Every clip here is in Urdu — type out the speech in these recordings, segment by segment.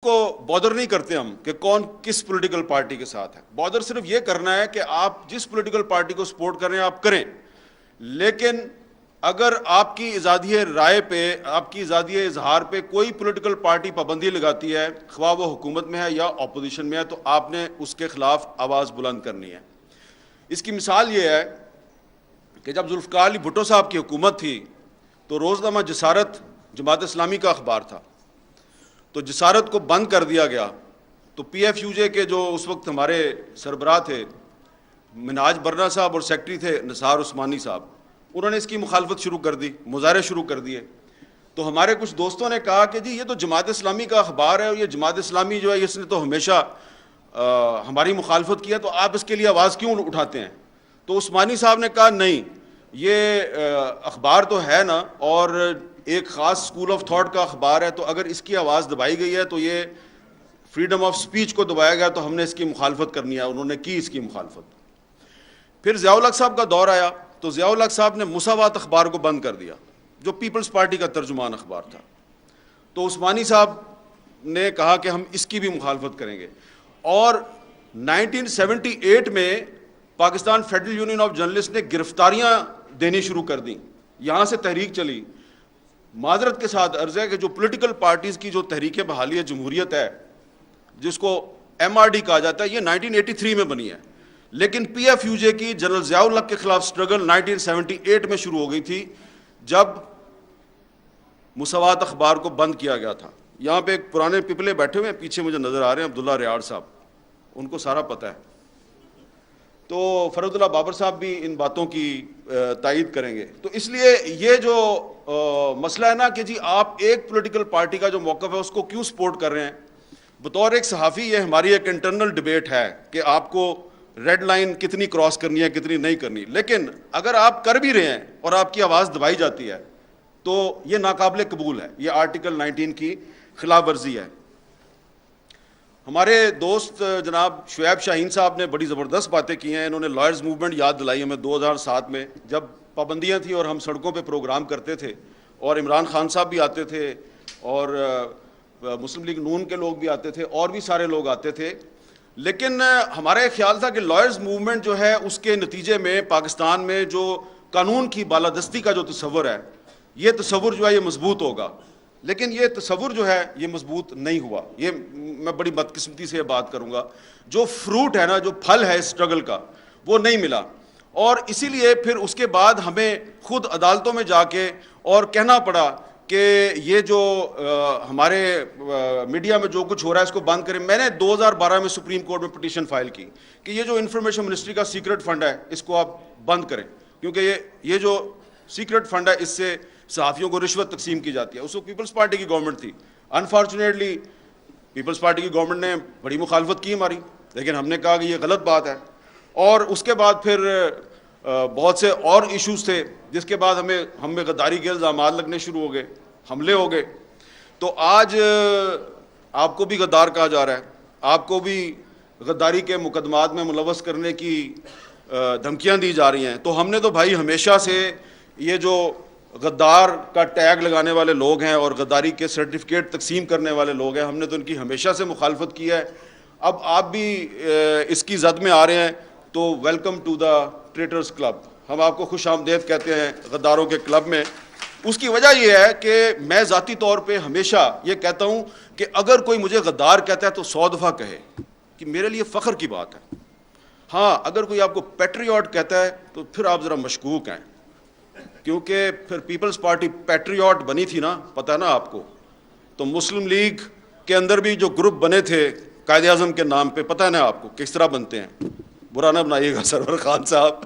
کو بادر نہیں کرتے ہم کہ کون کس پولیٹیکل پارٹی کے ساتھ ہے. بادر صرف یہ کرنا ہے کہ آپ جس پولیٹیکل پارٹی کو سپورٹ کر رہے ہیں آپ کریں, لیکن اگر آپ کی آزادی رائے پہ, آپ کی آزادی اظہار پہ کوئی پولیٹیکل پارٹی پابندی لگاتی ہے, خواہ وہ حکومت میں ہے یا اپوزیشن میں ہے, تو آپ نے اس کے خلاف آواز بلند کرنی ہے. اس کی مثال یہ ہے کہ جب ذوالفقار علی بھٹو صاحب کی حکومت تھی تو روزنامہ جسارت جماعت اسلامی کا اخبار تھا, تو جسارت کو بند کر دیا گیا. تو پی ایف یو جے کے جو اس وقت ہمارے سربراہ تھے منہاج برنا صاحب اور سیکٹری تھے نثار عثمانی صاحب, انہوں نے اس کی مخالفت شروع کر دی, مظاہرے شروع کر دیے. تو ہمارے کچھ دوستوں نے کہا کہ جی یہ تو جماعت اسلامی کا اخبار ہے اور یہ جماعت اسلامی جو ہے اس نے تو ہمیشہ ہماری مخالفت کی ہے, تو آپ اس کے لیے آواز کیوں اٹھاتے ہیں؟ تو عثمانی صاحب نے کہا نہیں, یہ اخبار تو ہے نا اور ایک خاص اسکول آف تھاٹ کا اخبار ہے, تو اگر اس کی آواز دبائی گئی ہے تو یہ فریڈم آف سپیچ کو دبایا گیا, تو ہم نے اس کی مخالفت کرنی ہے. انہوں نے کی اس کی مخالفت. پھر ضیاء الحق صاحب کا دور آیا تو ضیاء الحق صاحب نے مساوات اخبار کو بند کر دیا جو پیپلز پارٹی کا ترجمان اخبار تھا. تو عثمانی صاحب نے کہا کہ ہم اس کی بھی مخالفت کریں گے, اور 1978 میں Pakistan federal union of journalist نے گرفتاریاں دینی شروع کر دیں. یہاں سے تحریک چلی. معذرت کے ساتھ عرض ہے کہ جو پولیٹیکل پارٹیز کی جو تحریک بحالی جمہوریت ہے جس کو ایم آر ڈی کہا جاتا ہے, یہ 1983 میں بنی ہے, لیکن پی ایف یو جے کی جنرل ضیاء الحق کے خلاف سٹرگل 1978 میں شروع ہو گئی تھی جب مساوات اخبار کو بند کیا گیا تھا. یہاں پہ ایک پرانے پپلے بیٹھے ہوئے ہیں پیچھے مجھے نظر آ رہے ہیں, عبداللہ ریاض صاحب, ان کو سارا پتہ ہے. تو فرد اللہ بابر صاحب بھی ان باتوں کی تائید کریں گے. تو اس لیے یہ جو مسئلہ ہے نا کہ جی آپ ایک پولیٹیکل پارٹی کا جو موقف ہے اس کو کیوں سپورٹ کر رہے ہیں, بطور ایک صحافی یہ ہماری ایک انٹرنل ڈیبیٹ ہے کہ آپ کو ریڈ لائن کتنی کراس کرنی ہے کتنی نہیں کرنی. لیکن اگر آپ کر بھی رہے ہیں اور آپ کی آواز دبائی جاتی ہے تو یہ ناقابل قبول ہے, یہ آرٹیکل 19 کی خلاف ورزی ہے. ہمارے دوست جناب شعیب شاہین صاحب نے بڑی زبردست باتیں کی ہیں. انہوں نے لائرز موومنٹ یاد دلائی ہمیں 2007 میں جب پابندیاں تھیں اور ہم سڑکوں پہ پروگرام کرتے تھے, اور عمران خان صاحب بھی آتے تھے اور مسلم لیگ نون کے لوگ بھی آتے تھے اور بھی سارے لوگ آتے تھے. لیکن ہمارا یہ خیال تھا کہ لائرز موومنٹ جو ہے اس کے نتیجے میں پاکستان میں جو قانون کی بالادستی کا جو تصور ہے, یہ تصور جو ہے یہ مضبوط ہوگا. لیکن یہ تصور جو ہے یہ مضبوط نہیں ہوا. یہ میں بڑی بدقسمتی سے یہ بات کروں گا, جو فروٹ ہے نا, جو پھل ہے اسٹرگل کا, وہ نہیں ملا. اور اسی لیے پھر اس کے بعد ہمیں خود عدالتوں میں جا کے اور کہنا پڑا کہ یہ جو ہمارے میڈیا میں جو کچھ ہو رہا ہے اس کو بند کریں. میں نے 2012 میں سپریم کورٹ میں پٹیشن فائل کی کہ یہ جو انفارمیشن منسٹری کا سیکرٹ فنڈ ہے اس کو آپ بند کریں, کیونکہ یہ جو سیکرٹ فنڈ ہے اس سے صحافیوں کو رشوت تقسیم کی جاتی ہے. اس کو پیپلز پارٹی کی گورنمنٹ تھی. انفارچونیٹلی پیپلز پارٹی کی گورنمنٹ نے بڑی مخالفت کی ہماری, لیکن ہم نے کہا کہ یہ غلط بات ہے. اور اس کے بعد پھر بہت سے اور ایشوز تھے جس کے بعد ہمیں غداری کے الزامات لگنے شروع ہو گئے, حملے ہو گئے. تو آج آپ کو بھی غدار کہا جا رہا ہے, آپ کو بھی غداری کے مقدمات میں ملوث کرنے کی دھمکیاں دی جا رہی ہیں. تو ہم نے تو بھائی ہمیشہ سے یہ جو غدار کا ٹیگ لگانے والے لوگ ہیں اور غداری کے سرٹیفکیٹ تقسیم کرنے والے لوگ ہیں, ہم نے تو ان کی ہمیشہ سے مخالفت کی ہے. اب آپ بھی اس کی زد میں آ رہے ہیں تو ویلکم ٹو دا ٹریٹرز کلب, ہم آپ کو خوش آمدید کہتے ہیں غداروں کے کلب میں. اس کی وجہ یہ ہے کہ میں ذاتی طور پہ ہمیشہ یہ کہتا ہوں کہ اگر کوئی مجھے غدار کہتا ہے تو 100 دفعہ کہے کہ میرے لیے فخر کی بات ہے. ہاں, اگر کوئی آپ کو پیٹریوٹ کہتا ہے تو پھر آپ ذرا مشکوک ہیں, کیونکہ پھر پیپلز پارٹی پیٹریوٹ بنی تھی نا, پتہ ہے نا آپ کو. تو مسلم لیگ کے اندر بھی جو گروپ بنے تھے قائد اعظم کے نام پہ, پتہ ہے نا آپ کو کس طرح بنتے ہیں, برا نہ بنائیے گا سرور خان صاحب.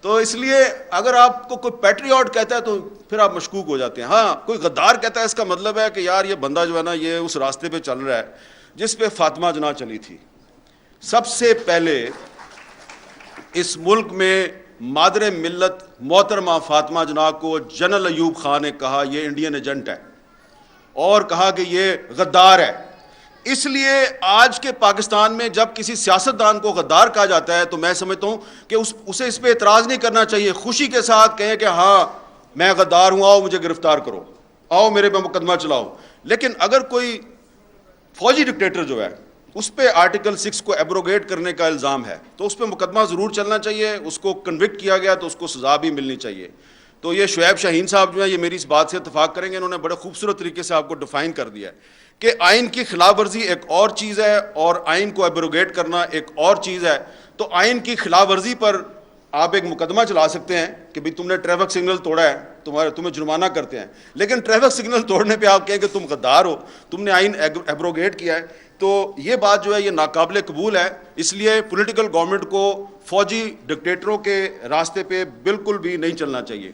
تو اس لیے اگر آپ کو کوئی پیٹریوٹ کہتا ہے تو پھر آپ مشکوک ہو جاتے ہیں. ہاں, کوئی غدار کہتا ہے اس کا مطلب ہے کہ یار یہ بندہ جو ہے نا یہ اس راستے پہ چل رہا ہے جس پہ فاطمہ جناح چلی تھی. سب سے پہلے اس ملک میں مادر ملت محترمہ فاطمہ جناح کو جنرل ایوب خان نے کہا یہ انڈین ایجنٹ ہے, اور کہا کہ یہ غدار ہے. اس لیے آج کے پاکستان میں جب کسی سیاستدان کو غدار کہا جاتا ہے تو میں سمجھتا ہوں کہ اسے اس پہ اعتراض نہیں کرنا چاہیے, خوشی کے ساتھ کہیں کہ ہاں میں غدار ہوں, آؤ مجھے گرفتار کرو, آؤ میرے پہ مقدمہ چلاؤ. لیکن اگر کوئی فوجی ڈکٹیٹر جو ہے اس پہ آرٹیکل 6 کو ایبروگیٹ کرنے کا الزام ہے، تو اس پہ مقدمہ ضرور چلنا چاہیے، اس کو کنوکٹ کیا گیا تو اس کو سزا بھی ملنی چاہیے۔ تو یہ شعیب شاہین صاحب جو ہیں یہ میری اس بات سے اتفاق کریں گے، انہوں نے بڑے خوبصورت طریقے سے آپ کو ڈیفائن کر دیا ہے کہ آئین کی خلاف ورزی ایک اور چیز ہے اور آئین کو ایبروگیٹ کرنا ایک اور چیز ہے۔ تو آئین کی خلاف ورزی پر آپ ایک مقدمہ چلا سکتے ہیں کہ بھئی تم نے ٹریفک سگنل توڑا ہے، تمہیں جرمانہ کرتے ہیں، لیکن ٹریفک سگنل توڑنے پہ آپ کہیں کہ تم غدار ہو، تم نے آئین ایبروگیٹ کیا ہے، تو یہ بات جو ہے یہ ناقابل قبول ہے۔ اس لیے پولیٹیکل گورنمنٹ کو فوجی ڈکٹیٹروں کے راستے پہ بالکل بھی نہیں چلنا چاہیے۔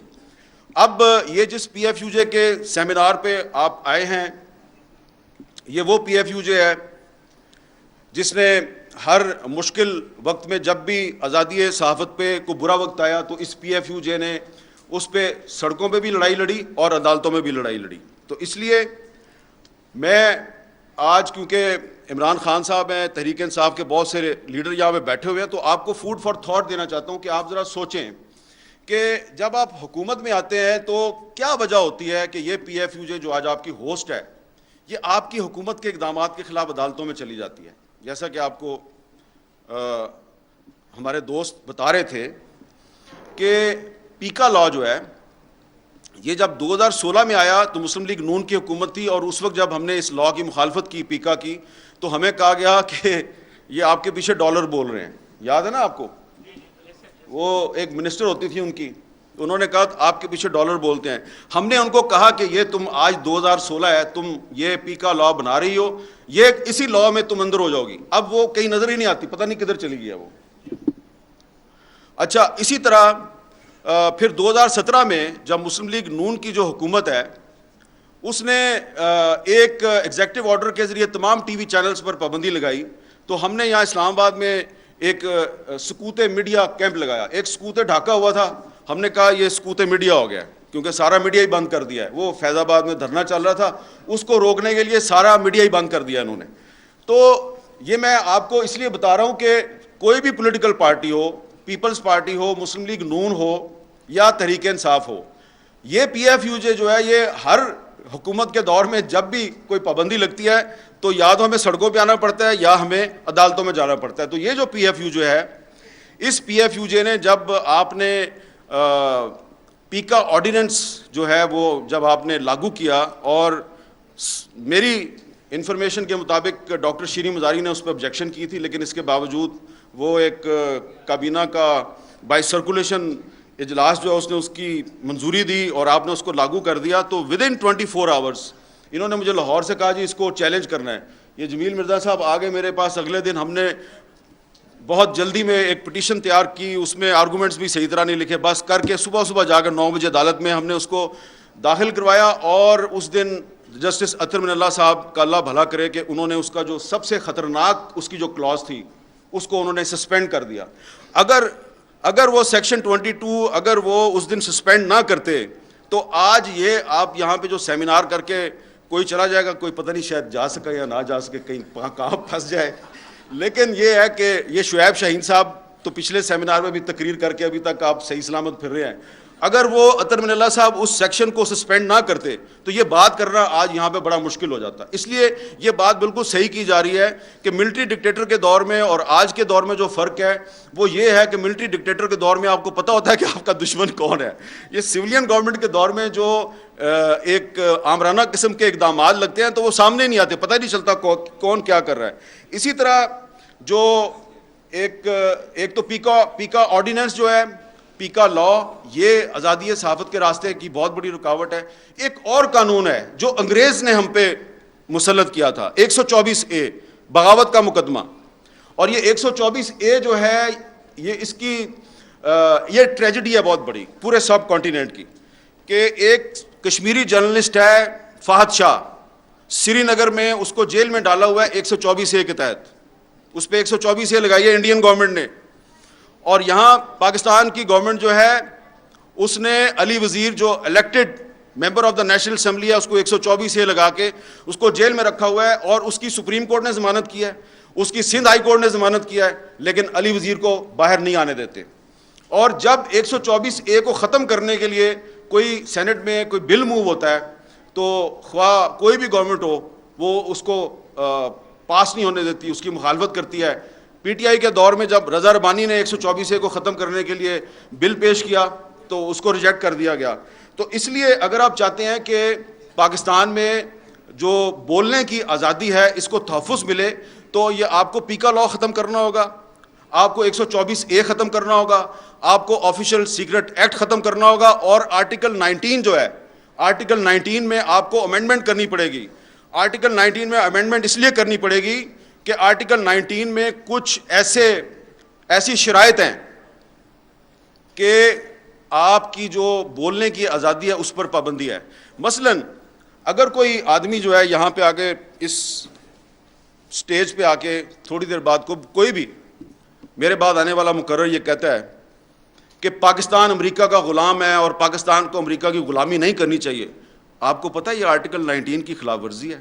اب یہ جس پی ایف یو جے کے سیمینار پہ آپ آئے ہیں، یہ وہ پی ایف یو جے ہے جس نے ہر مشکل وقت میں جب بھی آزادی صحافت پہ کوئی برا وقت آیا تو اس پی ایف یو جے نے اس پہ سڑکوں پہ بھی لڑائی لڑی اور عدالتوں میں بھی لڑائی لڑی۔ تو اس لیے میں آج کیونکہ عمران خان صاحب ہیں، تحریک انصاف کے بہت سے لیڈر یہاں پہ بیٹھے ہوئے ہیں، تو آپ کو فوڈ فار تھاٹ دینا چاہتا ہوں کہ آپ ذرا سوچیں کہ جب آپ حکومت میں آتے ہیں تو کیا وجہ ہوتی ہے کہ یہ پی ایف یو جے جو آج آپ کی ہوسٹ ہے یہ آپ کی حکومت کے اقدامات کے خلاف عدالتوں میں چلی جاتی ہے۔ جیسا کہ آپ کو ہمارے دوست بتا رہے تھے کہ پیکا لا جو ہے یہ جب 2016 میں آیا تو مسلم لیگ نون کی حکومت تھی، اور اس وقت جب ہم نے اس لا کی مخالفت کی پیکا کی تو ہمیں کہا گیا کہ یہ آپ کے پیچھے ڈالر بول رہے ہیں۔ یاد ہے نا آپ کو؟ وہ ایک منسٹر ہوتی تھی ان کی، انہوں نے کہا آپ کے پیچھے ڈالر بولتے ہیں۔ ہم نے ان کو کہا کہ یہ تم آج 2016 ہے، تم یہ پیکا لا بنا رہی ہو، یہ اسی لا میں تم اندر ہو جاؤ گی۔ اب وہ کہیں نظر ہی نہیں آتی، پتہ نہیں کدھر چلی گئی ہے وہ۔ اچھا، اسی طرح پھر 2017 میں جب مسلم لیگ نون کی جو حکومت ہے اس نے ایک ایگزیکٹو آرڈر کے ذریعے تمام ٹی وی چینلز پر پابندی لگائی، تو ہم نے یہاں اسلام آباد میں ایک سکوت میڈیا کیمپ لگایا۔ ایک سکوت ڈھاکہ ہوا تھا، ہم نے کہا یہ سکوت میڈیا ہو گیا کیونکہ سارا میڈیا ہی بند کر دیا ہے۔ وہ فیض آباد میں دھرنا چل رہا تھا، اس کو روکنے کے لیے سارا میڈیا ہی بند کر دیا انہوں نے۔ تو یہ میں آپ کو اس لیے بتا رہا ہوں کہ کوئی بھی پولیٹیکل پارٹی ہو، پیپلز پارٹی ہو، مسلم لیگ نون ہو یا تحریک انصاف ہو، یہ پی ایف یو جے جو ہے یہ ہر حکومت کے دور میں جب بھی کوئی پابندی لگتی ہے تو یا تو ہمیں سڑکوں پہ آنا پڑتا ہے یا ہمیں عدالتوں میں جانا پڑتا ہے۔ تو یہ جو پی ایف یو جو ہے، اس پی ایف یو جے نے جب آپ نے پیکا آرڈیننس جو ہے وہ جب آپ نے لاگو کیا، اور میری انفارمیشن کے مطابق ڈاکٹر شیریں مزاری نے اس پہ آبجیکشن کی تھی، لیکن اس کے باوجود وہ ایک کابینہ کا بائی سرکولیشن اجلاس جو ہے اس نے اس کی منظوری دی اور آپ نے اس کو لاگو کر دیا۔ تو ودن 24 آورس انہوں نے مجھے لاہور سے کہا جی اس کو چیلنج کرنا ہے۔ یہ جمیل مرزا صاحب آگے میرے پاس، اگلے دن ہم نے بہت جلدی میں ایک پٹیشن تیار کی، اس میں آرگومنٹس بھی صحیح طرح نہیں لکھے، بس کر کے صبح جا کر 9 بجے عدالت میں ہم نے اس کو داخل کروایا، اور اس دن جسٹس اطہر من اللہ صاحب کا اللہ بھلا کرے کہ انہوں نے اس کا جو سب سے خطرناک اس کی جو کلاز تھی اس کو انہوں نے سسپینڈ کر دیا۔ اگر وہ سیکشن 22 اگر وہ اس دن سسپینڈ نہ کرتے تو آج یہ آپ یہاں پہ جو سیمینار کر کے کوئی چلا جائے گا، کوئی پتہ نہیں شاید جا سکے یا نہ جا سکے، کہیں کہاں پھنس جائے۔ لیکن یہ ہے کہ یہ شعیب شاہین صاحب تو پچھلے سیمینار میں بھی تقریر کر کے ابھی تک آپ صحیح سلامت پھر رہے ہیں، اگر وہ اطہر من اللہ صاحب اس سیکشن کو سسپینڈ نہ کرتے تو یہ بات کرنا آج یہاں پہ بڑا مشکل ہو جاتا۔ اس لیے یہ بات بالکل صحیح کی جا رہی ہے کہ ملٹری ڈکٹیٹر کے دور میں اور آج کے دور میں جو فرق ہے وہ یہ ہے کہ ملٹری ڈکٹیٹر کے دور میں آپ کو پتہ ہوتا ہے کہ آپ کا دشمن کون ہے۔ یہ سویلین گورنمنٹ کے دور میں جو ایک آمرانہ قسم کے اقدامات لگتے ہیں تو وہ سامنے نہیں آتے، پتہ ہی نہیں چلتا کون کیا کر رہا ہے۔ اسی طرح جو ایک تو پیکا آرڈیننس جو ہے، پیکا لا، یہ آزادی صحافت کے راستے کی بہت بڑی رکاوٹ ہے۔ ایک اور قانون ہے جو انگریز نے ہم پہ مسلط کیا تھا، 124A بغاوت کا مقدمہ، اور یہ 124A جو ہے یہ اس کی یہ ٹریجڈی ہے بہت بڑی پورے سب کانٹیننٹ کی، کہ ایک کشمیری جرنلسٹ ہے فہد شاہ، سری نگر میں اس کو جیل میں ڈالا ہوا ہے 124A کے تحت، اس پہ 124A لگائی ہے انڈین گورنمنٹ نے، اور یہاں پاکستان کی گورنمنٹ جو ہے اس نے علی وزیر جو elected member of the national assembly ہے اس کو 124A لگا کے اس کو جیل میں رکھا ہوا ہے، اور اس کی سپریم کورٹ نے ضمانت کیا ہے، اس کی سندھ ہائی کورٹ نے ضمانت کیا ہے، لیکن علی وزیر کو باہر نہیں آنے دیتے۔ اور جب 124A کو ختم کرنے کے لیے کوئی سینٹ میں کوئی بل موو ہوتا ہے تو خواہ کوئی بھی گورنمنٹ ہو وہ اس کو پاس نہیں ہونے دیتی, اس کی مخالفت کرتی ہے. پی ٹی آئی کے دور میں جب رضا ربانی نے 124A کو ختم کرنے کے لیے بل پیش کیا تو اس کو ریجیکٹ کر دیا گیا. تو اس لیے اگر آپ چاہتے ہیں کہ پاکستان میں جو بولنے کی آزادی ہے اس کو تحفظ ملے تو یہ آپ کو پیکا لا ختم کرنا ہوگا, آپ کو 124A ختم کرنا ہوگا, آپ کو آفیشیل سیکرٹ ایکٹ ختم کرنا ہوگا, اور آرٹیکل 19 جو ہے, آرٹیکل 19 میں آپ کو امینڈمنٹ کرنی پڑے گی. آرٹیکل 19 میں امینڈمنٹ اس لیے کرنی پڑے گی کہ آرٹیکل 19 میں کچھ ایسی شرائط ہیں کہ آپ کی جو بولنے کی آزادی ہے اس پر پابندی ہے. مثلا اگر کوئی آدمی جو ہے یہاں پہ آ کے اس سٹیج پہ آ کے تھوڑی دیر بعد کوئی بھی میرے بعد آنے والا مقرر یہ کہتا ہے کہ پاکستان امریکہ کا غلام ہے اور پاکستان کو امریکہ کی غلامی نہیں کرنی چاہیے, آپ کو پتہ ہے یہ آرٹیکل 19 کی خلاف ورزی ہے.